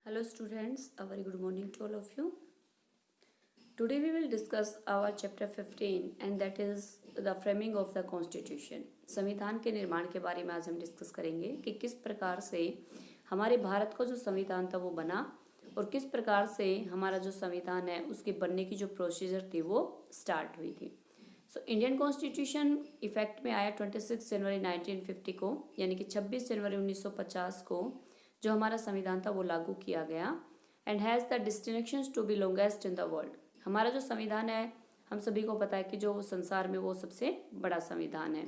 Hello students, a very good morning to all of you. Today we will discuss our chapter 15 and that is the framing of the constitution. संविधान के निर्माण के बारे में आज हम डिस्कस करेंगे कि किस प्रकार से हमारे भारत का जो संविधान था वो बना और किस प्रकार से हमारा जो संविधान है उसके बनने की जो प्रोसीजर थी वो स्टार्ट हुई थी। इंडियन कॉन्स्टिट्यूशन इफेक्ट में आया 26 जनवरी 1950 को, यानी कि 26 जनवरी 1950 को जो हमारा संविधान था वो लागू किया गया and has the distinctions to be longest in the world. हमारा जो संविधान है हम सभी को पता है कि जो संसार में वो सबसे बड़ा संविधान है।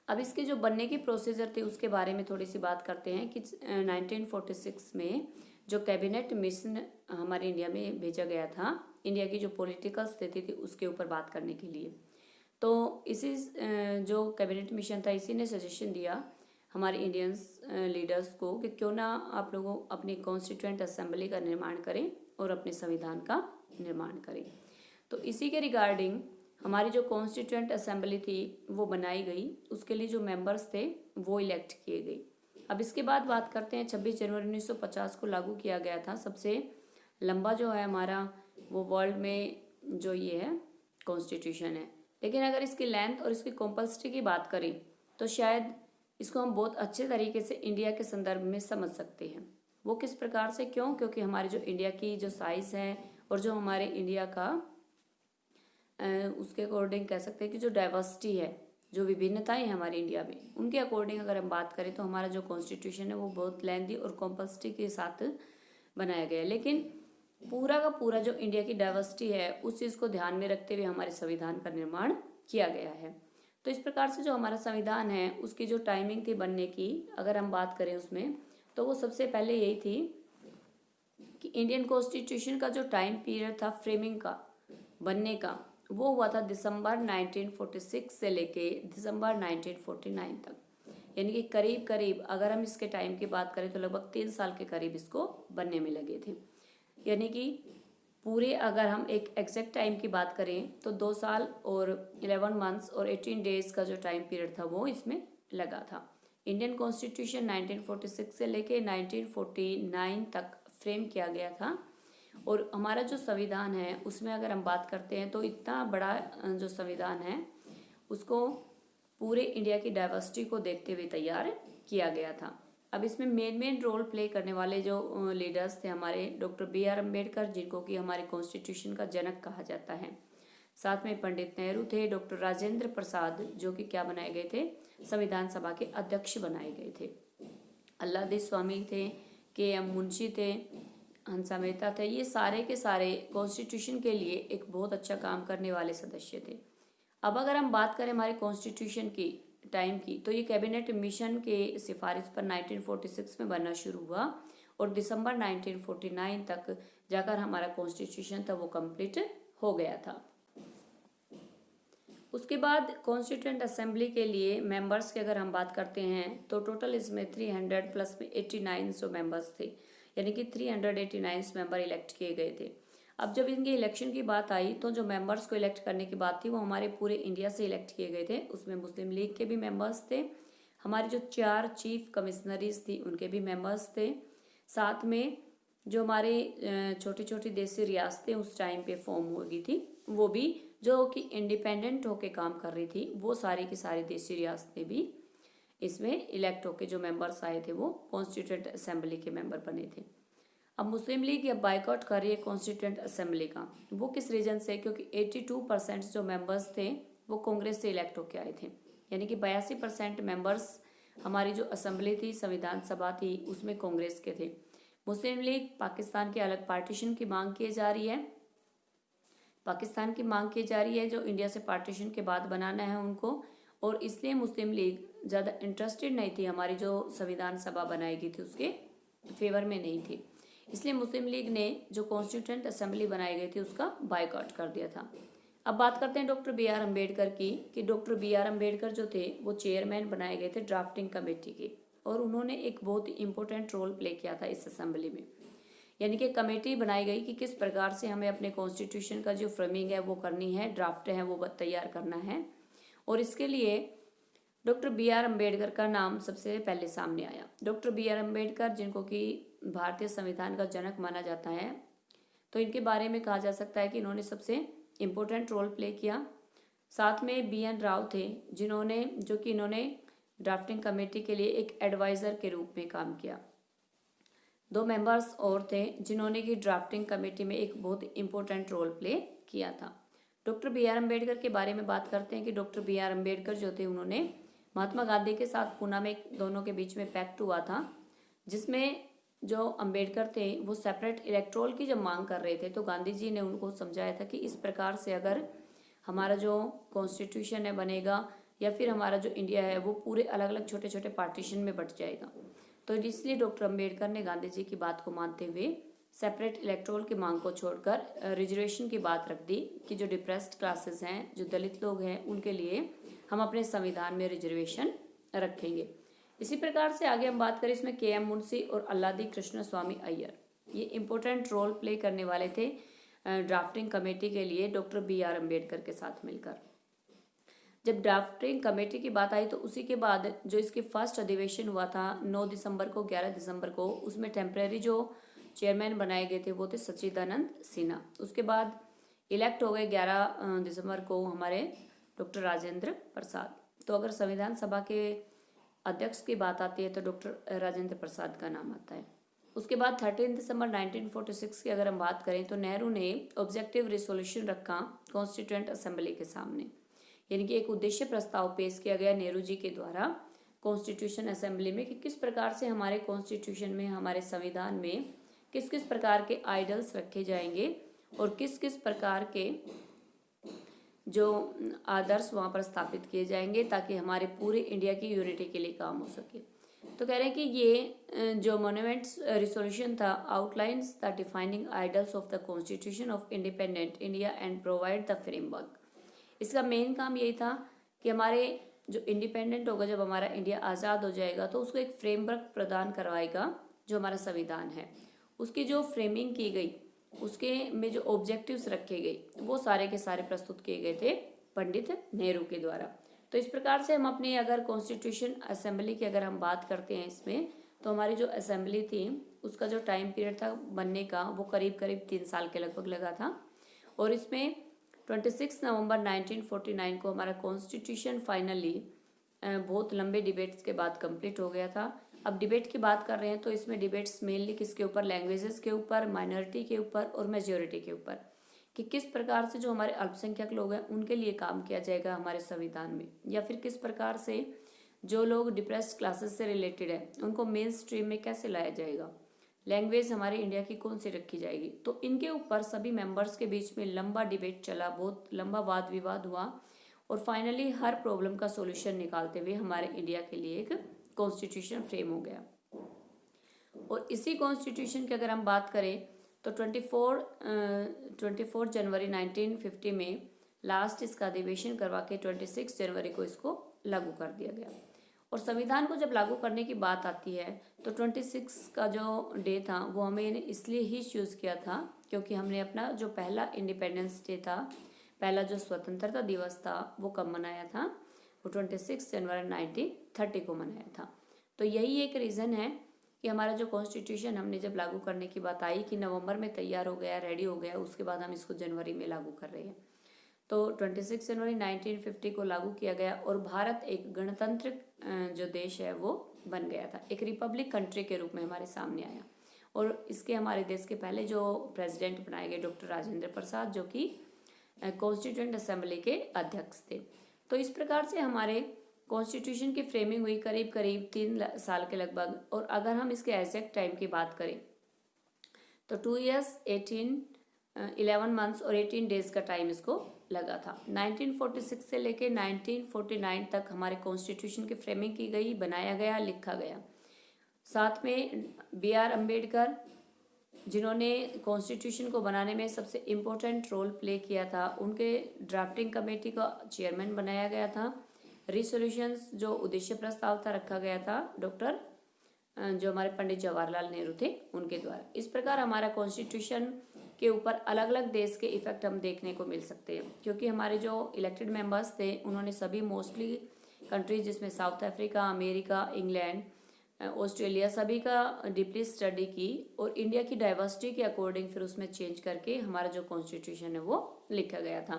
अब इसके जो बनने की प्रोसीजर थी उसके बारे में थोड़ी सी बात करते हैं कि 1946 में जो कैबिनेट मिशन हमारे इंडिया में भेजा गया था, इंडिया की जो पॉलिटिकल स्थिति थी उसके ऊपर बात करने के लिए। तो इसी जो कैबिनेट मिशन था इसी ने सजेशन दिया हमारे इंडियंस लीडर्स को कि क्यों ना आप लोगों अपनी कॉन्स्टिट्यूएंट असेंबली का निर्माण करें और अपने संविधान का निर्माण करें। तो इसी के रिगार्डिंग हमारी जो कॉन्स्टिट्यूएंट असेंबली थी वो बनाई गई, उसके लिए जो मेंबर्स थे वो इलेक्ट किए गए। अब इसके बाद बात करते हैं 26 जनवरी 1950 को लागू किया गया था। सबसे लंबा जो है हमारा वो वर्ल्ड में जो ये है कॉन्स्टिट्यूशन है, लेकिन अगर इसकी लेंथ और इसकी कॉम्पल्सरी की बात करें तो शायद इसको हम बहुत अच्छे तरीके से इंडिया के संदर्भ में समझ सकते हैं। वो किस प्रकार से, क्यों? क्योंकि हमारी जो इंडिया की जो साइज़ है और जो हमारे इंडिया का उसके अकॉर्डिंग कह सकते हैं कि जो डाइवर्सिटी है, जो विभिन्नताएं हैं हमारे इंडिया में, उनके अकॉर्डिंग अगर हम बात करें तो हमारा जो कॉन्स्टिट्यूशन है वो बहुत लेंथी और कॉम्पल्सरी के साथ बनाया गया है। लेकिन पूरा का पूरा जो इंडिया की डाइवर्सिटी है उस चीज़ को ध्यान में रखते हुए हमारे संविधान का निर्माण किया गया है। तो इस प्रकार से जो हमारा संविधान है उसकी जो टाइमिंग थी बनने की अगर हम बात करें उसमें, तो वो सबसे पहले यही थी कि इंडियन कॉन्स्टिट्यूशन का जो टाइम पीरियड था फ्रेमिंग का, बनने का, वो हुआ था दिसंबर 1946 से लेके दिसंबर 1949 तक। यानी कि करीब करीब अगर हम इसके टाइम की बात करें तो लगभग 3 साल के करीब इसको बनने में लगे थे। यानी कि पूरे अगर हम एक एग्जैक्ट टाइम की बात करें तो 2 साल और 11 मंथ्स और 18 डेज का जो टाइम पीरियड था वो इसमें लगा था। इंडियन कॉन्स्टिट्यूशन 1946 से लेके 1949 तक फ्रेम किया गया था और हमारा जो संविधान है उसमें अगर हम बात करते हैं तो इतना बड़ा जो संविधान है उसको पूरे इंडिया की डाइवर्सिटी को देखते हुए तैयार किया गया था। अब इसमें मेन रोल प्ले करने वाले जो लीडर्स थे हमारे डॉक्टर B.R. अम्बेडकर, जिनको कि हमारे कॉन्स्टिट्यूशन का जनक कहा जाता है। साथ में पंडित नेहरू थे, डॉक्टर राजेंद्र प्रसाद जो कि क्या बनाए गए थे, संविधान सभा के अध्यक्ष बनाए गए थे। अल्लादी स्वामी थे, K.M. मुंशी थे, हंसा मेहता थे। ये सारे के सारे कॉन्स्टिट्यूशन के लिए एक बहुत अच्छा काम करने वाले सदस्य थे। अब अगर हम बात करें हमारे कॉन्स्टिट्यूशन की टाइम की, तो ये कैबिनेट मिशन के सिफारिश पर 1946 में बनना शुरू हुआ और दिसंबर 1949 तक जाकर हमारा कॉन्स्टिट्यूशन था वो कंप्लीट हो गया था। उसके बाद कॉन्स्टिट्यूएंट असेंबली के लिए मेंबर्स की अगर हम बात करते हैं तो टोटल इसमें 300 प्लस में 89 जो मेंबर्स थे, यानी कि 389 मेंबर इलेक्ट किए गए थे। अब जब इनके इलेक्शन की बात आई तो जो मेंबर्स को इलेक्ट करने की बात थी वो हमारे पूरे इंडिया से इलेक्ट किए गए थे। उसमें मुस्लिम लीग के भी मेंबर्स थे, हमारी जो 4 चीफ कमिश्नरीज थी उनके भी मेंबर्स थे, साथ में जो हमारे छोटी छोटी देसी रियासतें उस टाइम पे फॉर्म हो गई थी वो भी जो कि इंडिपेंडेंट होके काम कर रही थी, वो सारी की सारी देसी रियासतें भी इसमें इलेक्ट होके जो मेंबर्स आए थे वो कॉन्स्टिट्यूएंट असेंबली के मेंबर बने थे। अब मुस्लिम लीग अब बाइकआउट कर रही है कॉन्स्टिट्यूएंट असेंबली का। वो किस रीजन से? क्योंकि 82% जो मेंबर्स थे वो कांग्रेस से इलेक्ट होके आए थे, यानी कि 82% मेंबर्स हमारी जो असेंबली थी, संविधान सभा थी, उसमें कांग्रेस के थे। मुस्लिम लीग पाकिस्तान के अलग पार्टीशन की मांग की जा रही है, पाकिस्तान की मांग की जा रही है जो इंडिया से पार्टीशन के बाद बनाना है उनको, और इसलिए मुस्लिम लीग ज़्यादा इंटरेस्टेड नहीं थी, हमारी जो संविधान सभा बनाई गई थी उसके फेवर में नहीं थी। इसलिए मुस्लिम लीग ने जो कॉन्स्टिट्यूएंट असेंबली बनाई गई थी उसका बायकॉट कर दिया था। अब बात करते हैं डॉक्टर B.R. अम्बेडकर की, कि डॉक्टर B.R. अम्बेडकर जो थे वो चेयरमैन बनाए गए थे ड्राफ्टिंग कमेटी के, और उन्होंने एक बहुत ही इंपॉर्टेंट रोल प्ले किया था इस असेंबली में। यानी कि कमेटी बनाई गई कि किस प्रकार से हमें अपने कॉन्स्टिट्यूशन का जो फ्रेमिंग है वो करनी है, ड्राफ्ट है वो तैयार करना है, और इसके लिए डॉक्टर B.R. अम्बेडकर का नाम सबसे पहले सामने आया। Doctor B.R. अम्बेडकर जिनको कि भारतीय संविधान का जनक माना जाता है, तो इनके बारे में कहा जा सकता है कि इन्होंने सबसे इम्पोर्टेंट रोल प्ले किया। साथ में BN राव थे, इन्होंने ड्राफ्टिंग कमेटी के लिए एक एडवाइज़र के रूप में काम किया। 2 मेंबर्स और थे जिन्होंने कि ड्राफ्टिंग कमेटी में एक बहुत इम्पोर्टेंट रोल प्ले किया था। डॉक्टर BR अम्बेडकर के बारे में बात करते हैं कि डॉक्टर BR अम्बेडकर जो थे, उन्होंने महात्मा गांधी के साथ पूना में दोनों के बीच में पैक्ट हुआ था, जिसमें जो अम्बेडकर थे वो सेपरेट इलेक्टोरल की जब मांग कर रहे थे, तो गांधी जी ने उनको समझाया था कि इस प्रकार से अगर हमारा जो कॉन्स्टिट्यूशन है बनेगा या फिर हमारा जो इंडिया है वो पूरे अलग अलग छोटे छोटे पार्टीशन में बट जाएगा। तो इसलिए डॉक्टर अम्बेडकर ने गांधी जी की बात को मानते हुए सेपरेट इलेक्टोरल की मांग को छोड़कर रिजर्वेशन की बात रख दी कि जो डिप्रेस्ड क्लासेस हैं, जो दलित लोग हैं, उनके लिए हम अपने संविधान में रिजर्वेशन रखेंगे। इसी प्रकार से आगे हम बात करें, इसमें KM मुंशी और अल्लादी कृष्ण स्वामी अय्यर ये इंपॉर्टेंट रोल प्ले करने वाले थे ड्राफ्टिंग कमेटी के लिए डॉक्टर BR अम्बेडकर के साथ मिलकर। जब ड्राफ्टिंग कमेटी की बात आई तो उसी के बाद जो इसके फर्स्ट अधिवेशन हुआ था 9 दिसंबर को 11 दिसंबर को, उसमें टेम्परेरी जो चेयरमैन बनाए गए थे वो थे सच्चिदानंद सिन्हा। उसके बाद इलेक्ट हो गए 11 दिसंबर को हमारे डॉक्टर राजेंद्र प्रसाद। तो अगर संविधान सभा के अध्यक्ष की बात आती है तो डॉक्टर राजेंद्र प्रसाद का नाम आता है। उसके बाद 13 दिसंबर 1946 की अगर हम बात करें तो नेहरू ने ऑब्जेक्टिव रिसोल्यूशन रखा कॉन्स्टिट्यूएंट असेंबली के सामने, यानी कि एक उद्देश्य प्रस्ताव पेश किया गया नेहरू जी के द्वारा कॉन्स्टिट्यूशन असेंबली में कि किस प्रकार से हमारे कॉन्स्टिट्यूशन में, हमारे संविधान में किस किस प्रकार के आइडल्स रखे जाएंगे और किस किस प्रकार के जो आदर्श वहाँ पर स्थापित किए जाएंगे ताकि हमारे पूरे इंडिया की यूनिटी के लिए काम हो सके। तो कह रहे हैं कि ये जो मोन्यूमेंट्स रिसोल्यूशन था outlines the defining idols of the constitution of independent India and provide the framework. इसका मेन काम यही था कि हमारे जो इंडिपेंडेंट होगा, जब हमारा इंडिया आज़ाद हो जाएगा तो उसको एक फ्रेमवर्क प्रदान करवाएगा जो हमारा संविधान है। उसकी जो फ्रेमिंग की गई, उसके में जो ऑब्जेक्टिव्स रखे गए वो सारे के सारे प्रस्तुत किए गए थे पंडित नेहरू के द्वारा। तो इस प्रकार से हम अपने अगर कॉन्स्टिट्यूशन असेंबली की अगर हम बात करते हैं इसमें, तो हमारी जो असेंबली थी उसका जो टाइम पीरियड था बनने का वो करीब करीब 3 साल के लगभग लगा था। और इसमें 26 नवंबर 1949 को हमारा कॉन्स्टिट्यूशन फाइनली बहुत लंबे डिबेट्स के बाद कंप्लीट हो गया था। अब डिबेट की बात कर रहे हैं तो इसमें डिबेट्स मेनली किसके ऊपर, लैंग्वेजेस के ऊपर, माइनॉरिटी के ऊपर और मेजॉरिटी के ऊपर, कि किस प्रकार से जो हमारे अल्पसंख्यक लोग हैं उनके लिए काम किया जाएगा हमारे संविधान में, या फिर किस प्रकार से जो लोग डिप्रेस्ड क्लासेस से रिलेटेड है उनको मेन स्ट्रीम में कैसे लाया जाएगा, लैंग्वेज हमारे इंडिया की कौन सी रखी जाएगी। तो इनके ऊपर सभी मेंबर्स के बीच में लंबा डिबेट चला, बहुत लंबा वाद विवाद हुआ और फाइनली हर प्रॉब्लम का सोल्यूशन निकालते हुए हमारे इंडिया के लिए एक कॉन्स्टिट्यूशन फ्रेम हो गया। और इसी कॉन्स्टिट्यूशन की अगर हम बात करें तो 24 जनवरी 1950 में लास्ट इसका अधिवेशन करवा के 26 जनवरी को इसको लागू कर दिया गया। और संविधान को जब लागू करने की बात आती है तो 26 का जो डे था वो हमें इसलिए ही चूज़ किया था क्योंकि हमने अपना जो पहला इंडिपेंडेंस डे था, पहला जो स्वतंत्रता दिवस था वो कब मनाया था, वो 26 जनवरी 1930 को मनाया था। तो यही एक रीज़न है कि हमारा जो कॉन्स्टिट्यूशन हमने जब लागू करने की बात आई कि नवंबर में तैयार हो गया, रेडी हो गया, उसके बाद हम इसको जनवरी में लागू कर रहे हैं। तो 26 जनवरी 1950 को लागू किया गया और भारत एक गणतंत्र जो देश है वो बन गया था, एक रिपब्लिक कंट्री के रूप में हमारे सामने आया। और इसके हमारे देश के पहले जो प्रेसिडेंट बनाए गए डॉक्टर राजेंद्र प्रसाद, जो कि कॉन्स्टिट्यूएंट असेंबली के अध्यक्ष थे। तो इस प्रकार से हमारे कॉन्स्टिट्यूशन की फ्रेमिंग हुई करीब करीब 3 साल के लगभग। और अगर हम इसके एग्जैक्ट टाइम की बात करें तो 2 years 11 months और 18 days का टाइम इसको लगा था। 1946 से लेके 1949 तक हमारे कॉन्स्टिट्यूशन की फ्रेमिंग की गई, बनाया गया, लिखा गया। साथ में BR अम्बेडकर जिन्होंने कॉन्स्टिट्यूशन को बनाने में सबसे इम्पोर्टेंट रोल प्ले किया था, उनके ड्राफ्टिंग कमेटी का चेयरमैन बनाया गया था। रिसोल्यूशंस जो उद्देश्य प्रस्ताव था रखा गया था डॉक्टर जो हमारे पंडित जवाहरलाल नेहरू थे उनके द्वारा। इस प्रकार हमारा कॉन्स्टिट्यूशन के ऊपर अलग अलग देश के इफेक्ट हम देखने को मिल सकते हैं, क्योंकि हमारे जो इलेक्टेड मेंबर्स थे उन्होंने सभी मोस्टली कंट्रीज जिसमें south Africa, America, England, Australia, सभी का डीपली स्टडी की और इंडिया की डाइवर्सिटी के अकॉर्डिंग फिर उसमें चेंज करके हमारा जो कॉन्स्टिट्यूशन है वो लिखा गया था।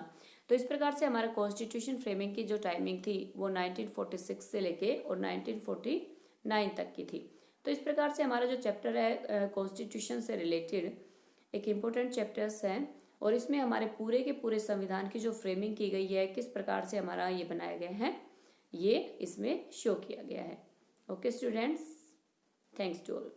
तो इस प्रकार से हमारा कॉन्स्टिट्यूशन फ्रेमिंग की जो टाइमिंग थी वो 1946 से लेके और 1949 तक की थी। तो इस प्रकार से हमारा जो चैप्टर है कॉन्स्टिट्यूशन से रिलेटेड एक इम्पोर्टेंट चैप्टर्स हैं और इसमें हमारे पूरे के पूरे संविधान की जो फ्रेमिंग की गई है, किस प्रकार से हमारा ये बनाया गया है, ये इसमें शो किया गया है। Okay students, thanks to all.